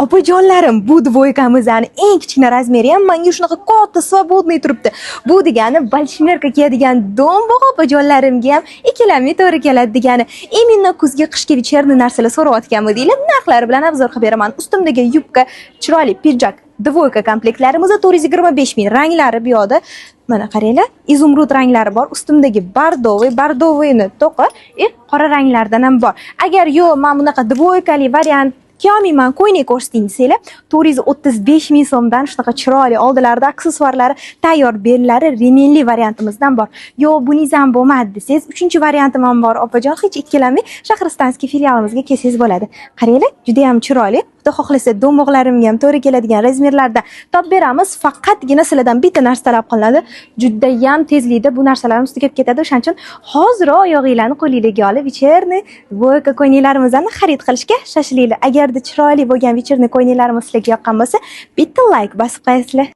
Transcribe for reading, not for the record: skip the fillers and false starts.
Opajonlarim, bu dvoykamizning eng kichkina razmeri ham menga shunaqa katta svobodniy turibdi. Bu degani balshmerka kiyadigan do'mboq opajonlarimga ham ikkilamay to'g'ri keladi degani. Именно kuzgi qishki вечерный narsalar so'rayotganmi deylar, narxlari bilan obzor qilib beraman. Ustimdagi yubka, chiroyli pidjak, dvoyka komplektlarimiz 425 ming, ranglari bu yoqda. Mana qaranglar, izumrud ranglari bor, ustimdagi bardoviyni to'qi, qora ranglardan ham bor. Agar yo'q, men bunaqa dvoykali variant kiyolmayman, ko'ynak ko'rsating desanglar, 435 ming so'mdan shunaqa chiroyli oldilarida aksessuarlari tayyor belgilari remenli variantimizdan bor. Yo'q, buningiz ham bo'lmadi desangiz, 3-variantim ham bor. Opajon, hech ikkilanmay Shahristanskiy filialimizga kelsangiz bo'ladi. Qaranglar, juda ham chiroyli. Xudo xohlasa do'mboqlarimga ham to'g'ri keladigan razmerlarda topib beramiz. Faqatgina sizlardan bitta narsa talab qilinadi. Juda ham tezlikda bu narsalarimiz tugab ketadi. O'shaning uchun hozir oyog'inglarni qo'lingizga olib, вечерний dvoyka ko'ynaklarimizni xarid qilishga shoshilinglar. Agarda chiroyli bo'lgan вечерний ko'ynaklarimiz sizlarga yoqqan bo'lsa, bitta like bosib qo'yasizlar.